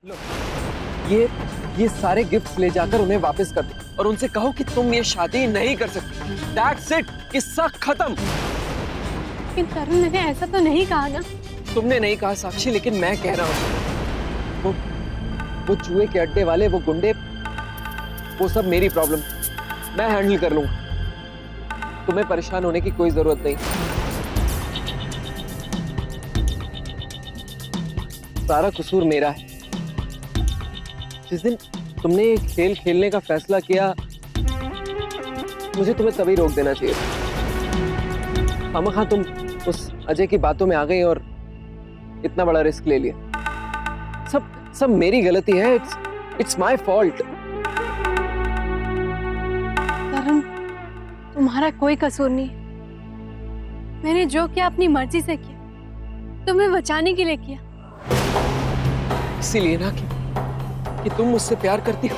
लो, ये सारे गिफ्ट्स ले जाकर उन्हें वापस कर दो और उनसे कहो कि तुम ये शादी नहीं कर सकती। That's it, किस्सा खत्म। लेकिन तरुण, मैंने ऐसा तो नहीं कहा ना। तुमने नहीं कहा साक्षी, लेकिन मैं कह रहा हूँ। वो जुए के अड्डे वाले, वो गुंडे, वो सब मेरी प्रॉब्लम, मैं हैंडल कर लूंगा। तुम्हें परेशान होने की कोई जरूरत नहीं। सारा कसूर मेरा है। जिस दिन तुमने खेल खेलने का फैसला किया, मुझे तुम्हें तभी रोक देना चाहिए। खामखा तुम उस अजय की बातों में आ गई और इतना बड़ा रिस्क ले लिया। सब मेरी गलती है। It's my fault. तरुण, तुम्हारा कोई कसूर नहीं। मैंने जो किया अपनी मर्जी से किया, तुम्हें बचाने के लिए किया। इसीलिए ना कि तुम मुझसे प्यार करती हो,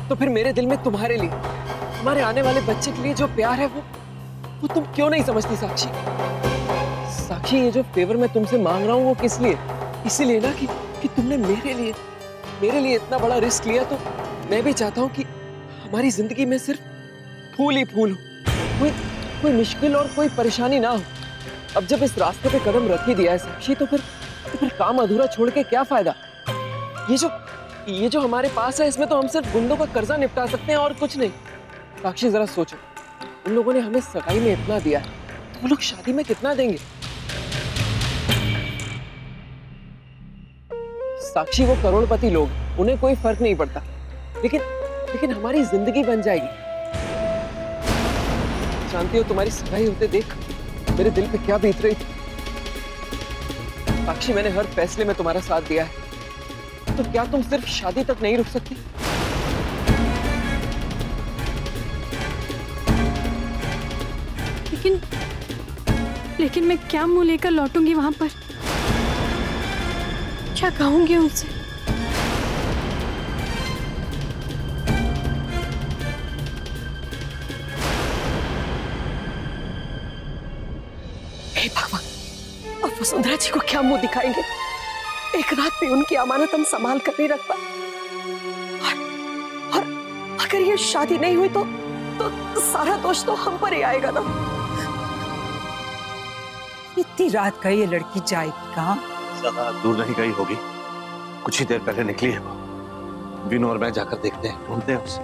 तो फिर मेरे दिल में तुम्हारे लिए, तुम्हारे आने वाले बच्चे के लिए जो प्यार है वो तुम क्यों नहीं समझती साक्षी? साक्षी, ये जो फेवर मैं तुमसे मांग रहा हूँ वो किस लिए? इसीलिए ना कि तुमने मेरे लिए इतना बड़ा रिस्क लिया, तो मैं भी चाहता हूँ कि हमारी जिंदगी में सिर्फ फूल ही फूल हो, कोई मुश्किल और कोई परेशानी ना हो। अब जब इस रास्ते पे कदम रख ही दिया है साक्षी, तो फिर काम अधूरा छोड़ के क्या फायदा? ये जो हमारे पास है, इसमें तो हम सिर्फ गुंडों का कर्जा निपटा सकते हैं और कुछ नहीं। साक्षी, जरा सोचो, उन लोगों ने हमें सगाई में इतना दिया है, तो वो लोग शादी में कितना देंगे? साक्षी, वो करोड़पति लोग, उन्हें कोई फर्क नहीं पड़ता, लेकिन हमारी जिंदगी बन जाएगी। जानती हो, तुम्हारी सगाई होते देख मेरे दिल पे क्या बीत रही थी। साक्षी, मैंने हर फैसले में तुम्हारा साथ दिया है, तो क्या तुम सिर्फ शादी तक नहीं रुक सकती? लेकिन मैं क्या मुंह लेकर लौटूंगी वहां पर? क्या कहूंगी उनसे? हे भगवान, अब वसुंधरा जी को क्या मुंह दिखाएंगे? एक रात में उनकी अमानत हम संभाल कर नहीं रख पाए, और अगर ये शादी नहीं हुई तो सारा दोष तो हम पर ही आएगा ना। इतनी रात का ये लड़की जाएगी कहाँ? ज्यादा दूर नहीं गई होगी, कुछ ही देर पहले निकली है वो। विनू और मैं जाकर देखते हैं, ढूंढते हैं उसे।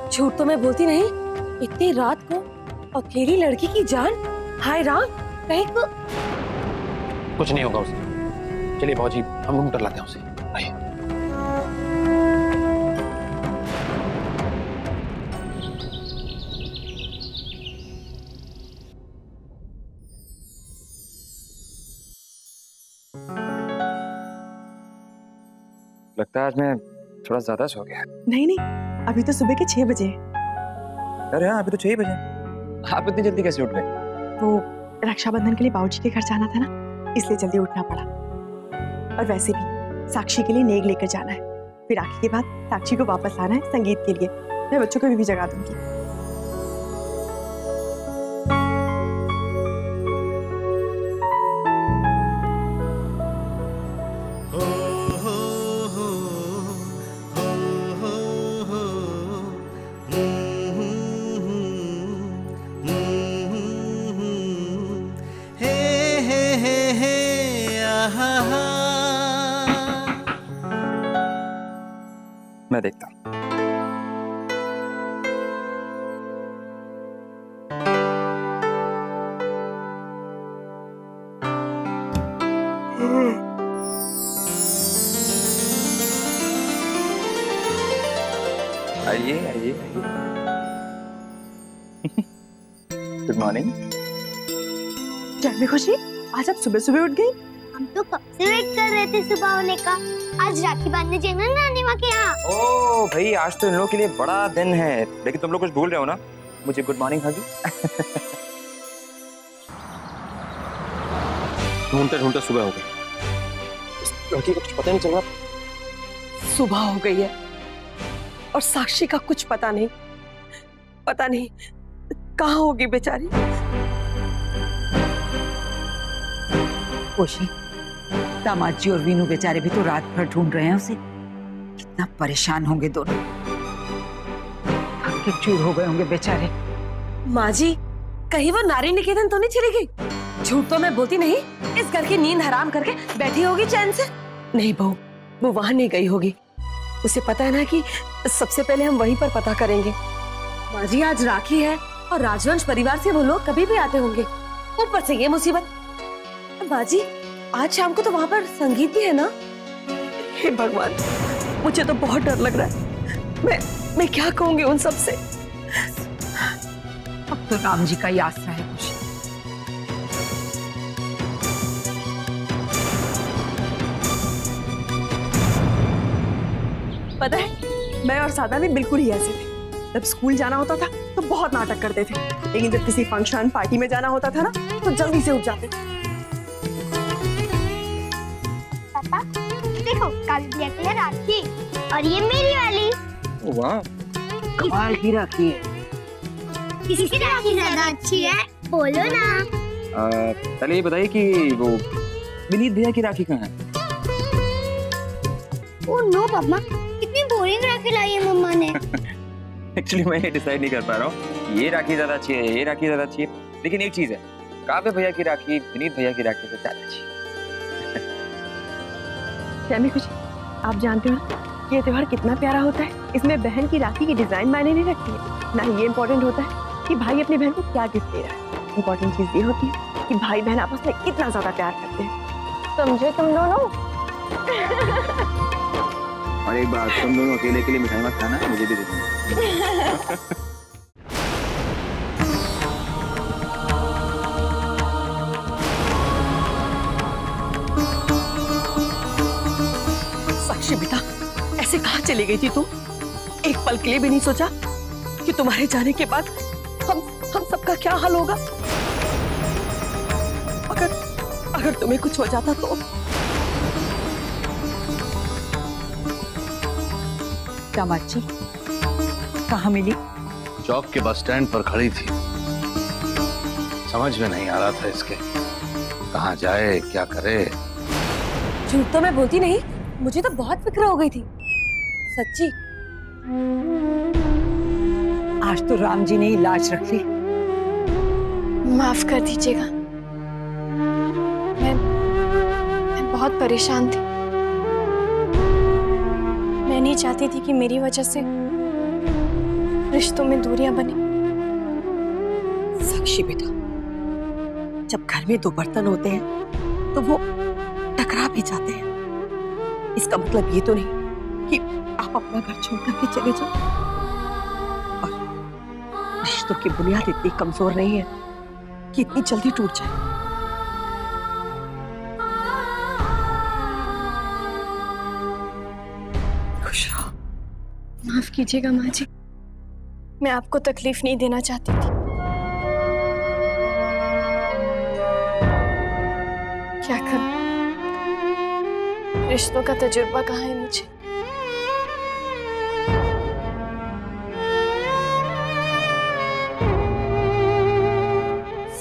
झूठ तो मैं बोलती नहीं। इतनी रात को अकेली लड़की की जान, हाय राम, कहीं को कुछ नहीं होगा उसे। चलिए भाजी, हम ढूंढ कर लाते हैं उसे। आइए। लगता है आज मैं थोड़ा ज्यादा सो गया। नहीं, अभी तो सुबह के 6 बजे। अरे हाँ, अभी तो 6 ही बजे। आप इतनी जल्दी कैसे उठ गए? वो रक्षाबंधन के लिए बाबूजी के घर जाना था ना, इसलिए जल्दी उठना पड़ा। और वैसे भी साक्षी के लिए नेग लेकर जाना है, फिर राखी के बाद साक्षी को वापस आना है संगीत के लिए। मैं बच्चों को भी जगा दूंगी। मैं देखता हूँ। आइए आइए आइए। Good morning. क्या भी खुशी, आज आप सुबह सुबह उठ गई? हम तो कब से वेट कर रहे थे सुबह होने का। आज राखी बांधने जाना ना नानी माँ के यहाँ। ओह भाई, आज तो इन लोगों के लिए बड़ा दिन है, लेकिन तुम लोग कुछ भूल रहे हो ना। मुझे गुड मॉर्निंग होगी। ढूंढते ढूंढते सुबह हो गई। लड़की को कुछ पता नहीं चल रहा। सुबह हो गई है और साक्षी का कुछ पता नहीं कहाँ होगी बेचारी। खुशी, दामाद जी और वीनू बेचारे भी तो रात भर ढूंढ रहे हैं उसे। कितना परेशान होंगे दोनों, थक के चूर हो गए होंगे बेचारे। माँ जी, कहीं वो नारी निकेतन तो नहीं चली गई? झूठ तो मैं बोलती नहीं, इस घर की नींद हराम करके बैठी होगी चैन से। नहीं बहू, वो वहां नहीं गई होगी। उसे पता है ना कि सबसे पहले हम वहीं पर पता करेंगे। माँ जी, आज राखी है और राजवंश परिवार से वो लोग कभी भी आते होंगे, ऊपर से ये मुसीबत। माँ जी, आज शाम को तो वहां पर संगीत भी है ना? हे भगवान, मुझे तो बहुत डर लग रहा है। मैं क्या कहूंगी उन सब से? अब तो राम जी का ही आसरा है खुशी। पता है, मैं और सादा भी बिल्कुल ही ऐसे थे। जब स्कूल जाना होता था तो बहुत नाटक करते थे, लेकिन जब किसी फंक्शन पार्टी में जाना होता था ना तो जल्दी से उठ जाते थे। पापा देखो, काली भैया के लिए राखी और ये मेरी वाली। वाह, कमाल की राखी है। किसकी राखी ज्यादा अच्छी है, बोलो ना। पहले ये बताइए कि वो विनीत भैया की राखी कहाँ है? ओह नो पापा, कितनी बोरिंग राखी लाई है मम्मा ने। एक्चुअली मैं डिसाइड नहीं कर पा रहा हूँ ये राखी ज्यादा अच्छी है, ये राखी ज्यादा अच्छी है, लेकिन एक चीज है, काव्य भैया की राखी विनीत भैया की राखी से ज्यादा अच्छी है। क्या खुशी, आप जानते हो ना कि ये त्योहार कितना प्यारा होता है। इसमें बहन की राखी की डिजाइन मायने नहीं रखती है, ना ही ये इम्पोर्टेंट होता है कि भाई अपनी बहन को क्या गिफ्ट दे रहा है। इम्पोर्टेंट चीज ये होती है कि भाई बहन आपस में कितना ज्यादा प्यार करते हैं। समझे तुम दोनों? और एक बात, तुम दोनों अकेले के लिए मिठाई मत खाना, मुझे भी दे देना। साक्षी बेटा, ऐसे कहाँ चली गई थी तुम? एक पल के लिए भी नहीं सोचा कि तुम्हारे जाने के बाद हम सबका क्या हाल होगा? अगर तुम्हें कुछ हो जाता तो? दामाद जी कहाँ मिली? चौक के बस स्टैंड पर खड़ी थी, समझ में नहीं आ रहा था इसके कहाँ जाए क्या करे। झूठ तो मैं बोलती नहीं, मुझे तो बहुत फिक्र हो गई थी सच्ची। आज तो राम जी ने ही लाज रख ली। माफ कर दीजिएगा, मैं बहुत परेशान थी। मैं नहीं चाहती थी कि मेरी वजह से रिश्तों में दूरियां बने। साक्षी बेटा, जब घर में दो बर्तन होते हैं तो वो टकरा भी जाते हैं। इसका मतलब ये तो नहीं कि आप अपना घर छोड़ करके चले जाओ। और रिश्तों की बुनियाद इतनी कमजोर नहीं है कि इतनी जल्दी टूट जाए। खुश रहो। माफ कीजिएगा माँ जी, मैं आपको तकलीफ नहीं देना चाहती थी। क्या करूं, रिश्तों का तजुर्बा कहाँ है मुझे।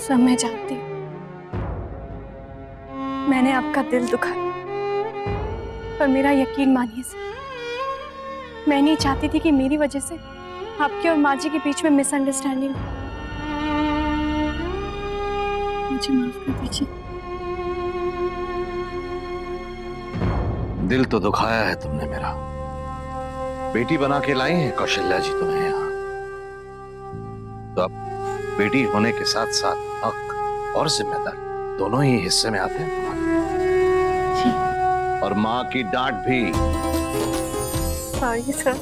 सब मैं जानती हूँ, मैंने आपका दिल दुखाया, पर मेरा यकीन मानिए सर, मैं नहीं चाहती थी कि मेरी वजह से आपके और माँ जी के बीच में मिसअंडरस्टैंडिंग हो। मुझे माफ कर दीजिए। दिल तो दुखाया है तुमने मेरा। बेटी बना के लाई है कौशल्या जी तुम्हें यहाँ, तो अब बेटी होने के साथ साथ हक और जिम्मेदारी दोनों ही हिस्से में आते हैं तुम्हारे। और माँ की डांट भी। Sorry sir.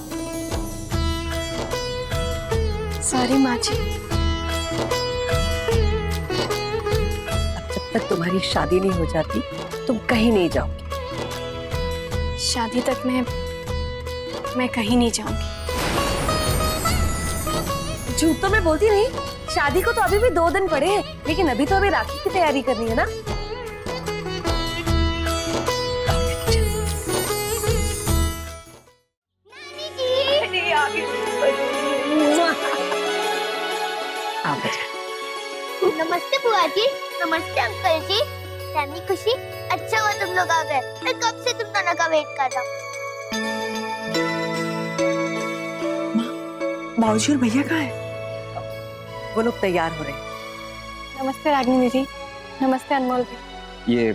सॉरी माँ जी। जब तक तुम्हारी शादी नहीं हो जाती तुम कहीं नहीं जाओगी। शादी तक मैं कहीं नहीं जाऊंगी। झूठ तो मैं बोलती नहीं, शादी को तो अभी भी 2 दिन पड़े हैं, लेकिन अभी तो अभी राखी की तैयारी करनी है ना। नमस्ते बुआ जी। नमस्ते अंकल जी। फैमिली खुशी, अच्छा हुआ तुम लोग आ गए। मैं कब से तुम दोनों का वेट कर रहा हूँ। बाबूजी और भैया कहाँ है? वो लोग तैयार हो रहे हैं। नमस्ते रागिनी दीदी। नमस्ते अनमोल भी। ये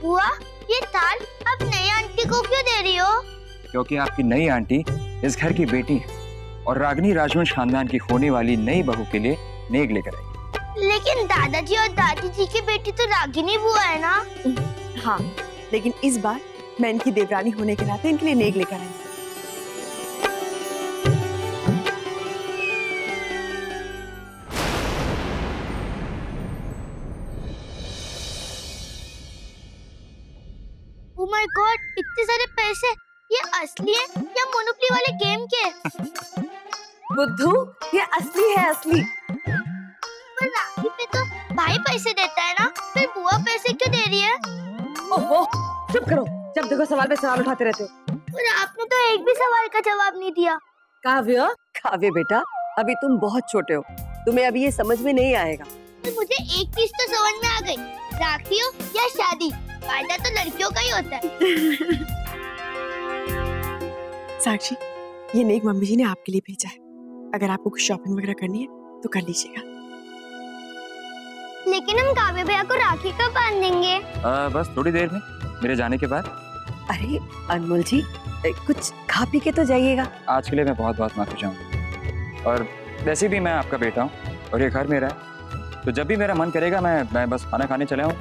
बुआ, ये थाल अब नई आंटी को क्यों दे रही हो? क्योंकि आपकी नई आंटी इस घर की बेटी है और रागिनी राजवंश खानदान की होने वाली नई बहू के लिए नेक लेकर आई। लेकिन दादाजी और दादी जी की बेटी तो रागिनी बुआ है ना? हाँ, लेकिन इस बार मैं इनकी देवरानी होने के नाते इनके लिए नेक लेकर आई। Oh my God, इतने सारे पैसे, ये असली है या मोनोपोली वाले गेम के? बुद्धू, ये असली है, असली। पर राखी पे तो भाई पैसे देता है ना, फिर बुआ पैसे क्यों दे रही है? ओहो, चुप करो, जब देखो सवाल पे सवाल उठाते रहते हो। पर आपने तो एक भी सवाल का जवाब नहीं दिया। काव्य, काव्य बेटा, अभी तुम बहुत छोटे हो, तुम्हें अभी ये समझ में नहीं आएगा। तो मुझे एक चीज तो समझ में आ गई, राखी हो या शादी, फायदा तो लड़कियों का ही होता है। साक्षी, ये नेक मम्मी जी ने आपके लिए भेजा है। अगर आपको कुछ शॉपिंग वगैरह करनी है तो कर लीजिएगा। लेकिन हम काव्य भैया को राखी कब बांधेंगे? बस थोड़ी देर में, मेरे जाने के बाद। अरे अनमोल जी, कुछ खा पी के तो जाइएगा। आज के लिए मैं बहुत बहुत माफी चाहूँगा, और वैसे भी मैं आपका बेटा हूँ और ये घर मेरा है, तो जब भी मेरा मन करेगा मैं बस खाना खाने चले आऊँ।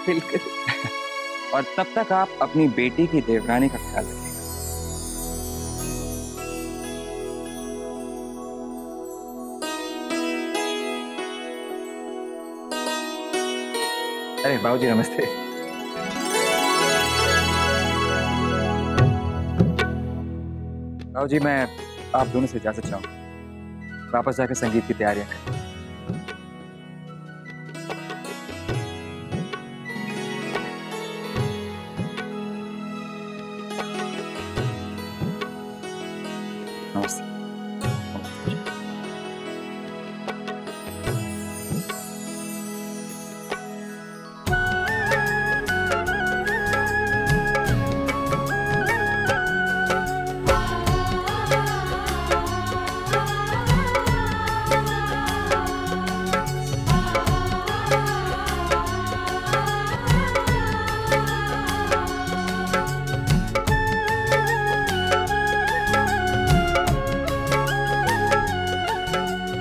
बिल्कुल। और तब तक आप अपनी बेटी की देवरानी का ख्याल रखिएगा। अरे बाबूजी नमस्ते। बाबूजी, मैं आप दोनों से इजाजत चाहूँ, वापस जाकर संगीत की तैयारियां करें। नमस्ते।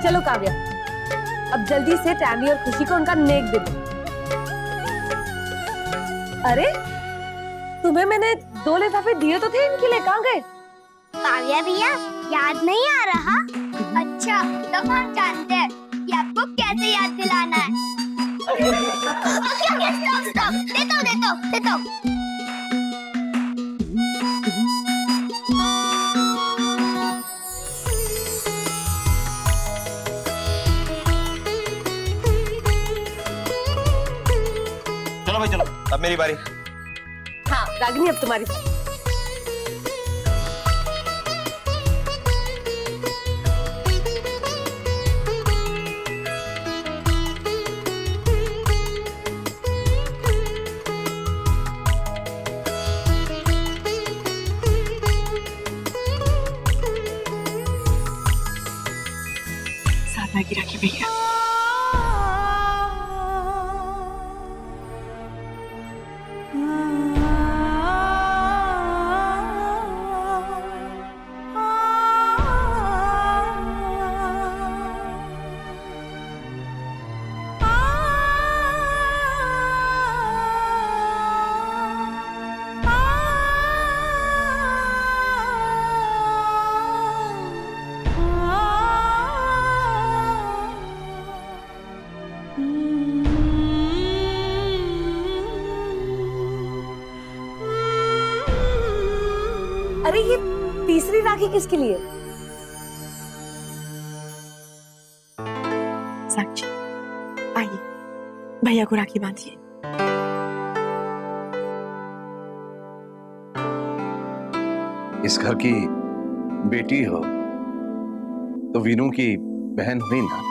चलो काव्या, अब जल्दी से टैमी और खुशी को उनका नेक दे दो। अरे, तुम्हें मैंने 2 लिफाफे दिए तो थे, इनके लिए कहाँ गए? काव्या भैया, याद नहीं आ रहा? अच्छा, तब हम जानते हैं कि आपको कैसे याद दिलाना है। ओके, स्टॉप, देता हूँ। चलो भाई चलो, अब मेरी बारी। हाँ रागिनी, अब तुम्हारी बारी। साधना की राखी भैया। अरे ये तीसरी राखी किसके लिए? साक्षी, आइए भैया को राखी बांधिए। इस घर की बेटी हो तो वीनू की बहन हुई ना।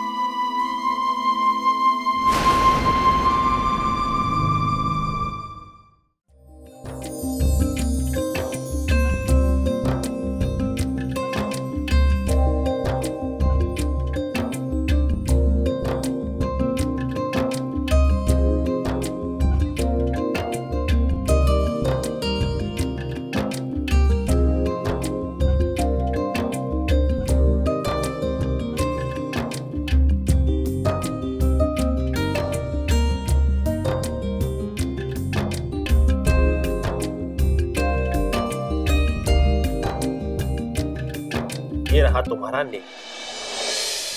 ये रहा तुम्हारा नेक।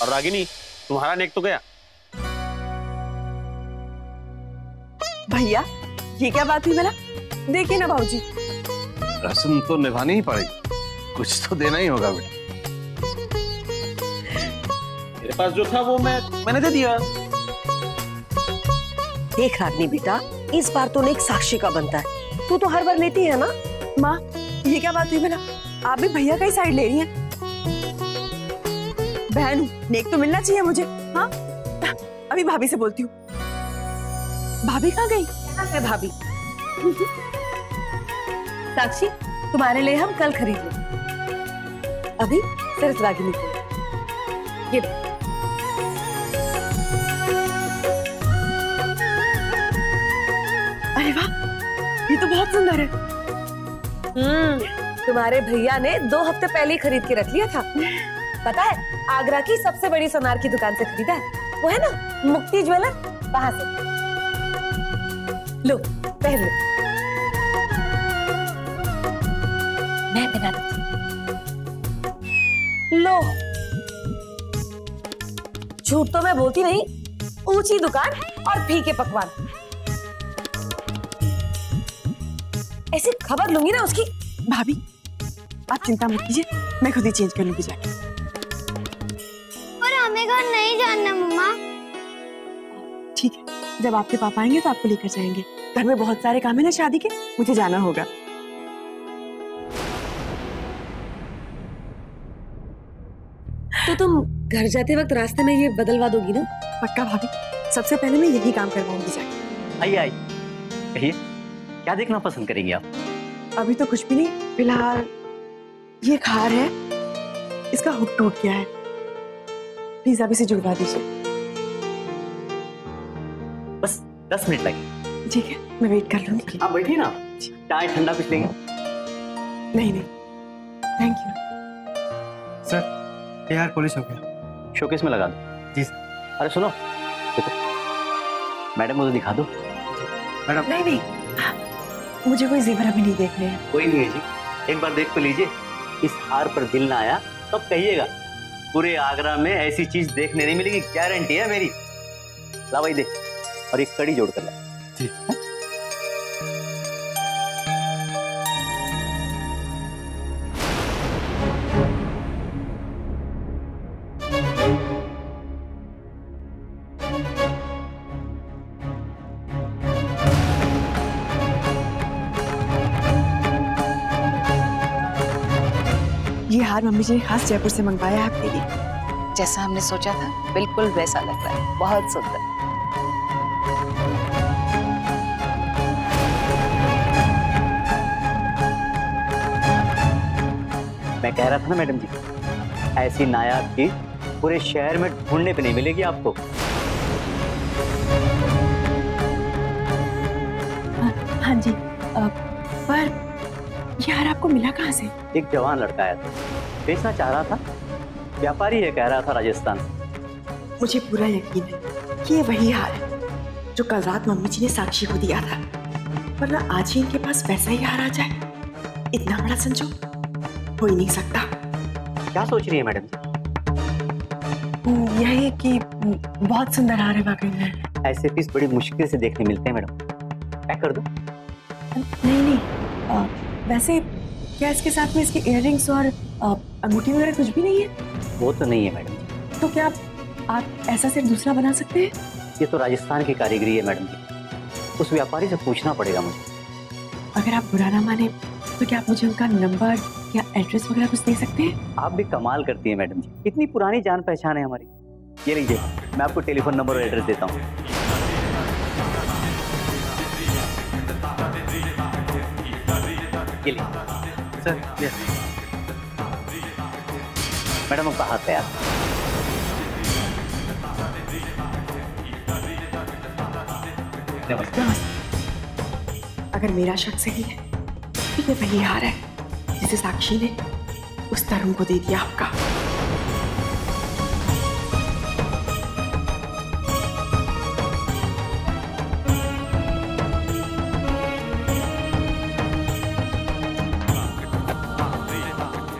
और रागिनी, तुम्हारा नेक तो गया। भैया ये क्या बात हुई भला? देखिए ना भाऊजी, रस्म तो निभानी ही पड़ेगी, कुछ तो देना ही होगा बेटा। मेरे पास जो था वो मैंने दे दिया। देख रागनी बेटा, इस बार तो नेक साक्षी का बनता है, तू तो हर बार लेती है ना। माँ ये क्या बात हुई भला? आप भी भैया का ही साइड ले रही हैं। बहन हूँ, नेक तो मिलना चाहिए मुझे। हाँ अभी भाभी से बोलती हूँ। भाभी कहाँ गई? है भाभी। साक्षी, तुम्हारे लिए हम कल खरीद लेंगे। अभी सिर्फ रागिनी को ये लो। अरे वाह, ये तो बहुत सुंदर है। तुम्हारे भैया ने 2 हफ्ते पहले ही खरीद के रख लिया था। पता है, आगरा की सबसे बड़ी सोनार की दुकान से खरीदा है। वो है ना मुक्ति ज्वेलर, वहां से। लो पहन लो। मैं पहना देती हूँ। लो, झूठ तो मैं बोलती नहीं, ऊंची दुकान और फीके पकवान। ऐसी खबर लूंगी ना उसकी। भाभी आप चिंता मत कीजिए, मैं खुद ही चेंज कर लूंगी जाके। पर हमें घर नहीं जाना मम्मा। ठीक है, जब आपके पापा आएंगे तो आपको लेकर जाएंगे। घर में बहुत सारे काम है ना शादी के, मुझे जाना होगा। तो तुम घर जाते वक्त रास्ते में ये बदलवा दोगी ना? पक्का भाभी, सबसे पहले मैं यही काम करवाऊंगी जाके। आइए आइए, कहिए क्या देखना पसंद करेंगे आप? अभी तो कुछ भी नहीं, फिलहाल ये खार है, इसका हुक टूट गया है, प्लीज आप इसे जुड़वा दीजिए। बस 10 मिनट लगे। ठीक है, मैं वेट कर लूंगी। आप बैठिए ना, चाय ठंडा कुछ लेंगे? नहीं नहीं, थैंक यू। सर यार पॉलिश हो गया, शोकेस में लगा दो। जी सर। अरे सुनो, देखो मैडम मुझे दिखा दो। मैडम नहीं नहीं, मुझे कोई जेवर अभी नहीं देखने हैं। कोई नहीं है जी, एक बार देख तो लीजिए। इस हार पर दिल ना आया तब कहिएगा। पूरे आगरा में ऐसी चीज देखने नहीं मिलेगी, गारंटी है मेरी। ला भाई दे, और एक कड़ी जोड़ कर ला। जी। ये हार मम्मी जी ने खास जयपुर से मंगवाया है आपके लिए। जैसा हमने सोचा था बिल्कुल वैसा लग रहा है, बहुत सुंदर। मैं कह रहा था ना मैडम जी, ऐसी नायाब चीज पूरे शहर में ढूंढने पे नहीं मिलेगी आपको। हाँ जी, पर ये हार आपको मिला कहाँ से? एक जवान लड़का आया था, बेचना चाह रहा था, व्यापारी है कह रहा था राजस्थान से। मुझे पूरा यकीन है कि ये वही हार है जो कल रात मम्मी जी ने साक्षी को दिया था, वरना आज ही इनके पास वैसा ही हार आ जाए। इतना बड़ा संजोग हो ही नहीं सकता। क्या सोच रही है मैडम जी? यही कि बहुत सुंदर हार है वाकई में। ऐसे पीस बड़ी मुश्किल से देखने मिलते हैं मैडम, पैक कर दो। नहीं नहीं, वैसे क्या इसके साथ में इसके इयररिंग्स और अंगूठी वगैरह कुछ भी नहीं है? वो तो नहीं है मैडम जी। तो क्या आप ऐसा सिर्फ दूसरा बना सकते हैं? ये तो राजस्थान की कारीगरी है मैडम जी, उस व्यापारी से पूछना पड़ेगा मुझे। अगर आप बुरा ना माने तो क्या आप मुझे उनका नंबर या एड्रेस वगैरह कुछ दे सकते हैं? आप भी कमाल करती हैं मैडम जी, इतनी पुरानी जान पहचान है हमारी। ये लीजिए, मैं आपको टेलीफोन नंबर और एड्रेस देता हूँ। ये लीजिए सर। ये मैडम आपका हाथ तैयार। नमस्ते। अगर मेरा शक सही है तो ये वही हार है जिसे साक्षी ने उस तरुण को दे दिया आपका।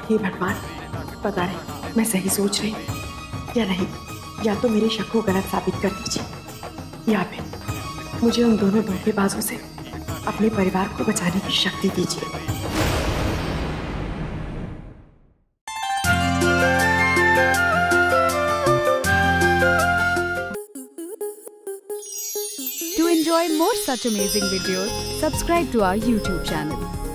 हे भगवान, पता नहीं मैं सही सोच रही हूँ या नहीं, या तो मेरे शक को गलत साबित कर दीजिए या फिर मुझे उन दोनों धोखेबाजों से अपने परिवार को बचाने की शक्ति दीजिए। To enjoy more such amazing videos, subscribe to our YouTube channel.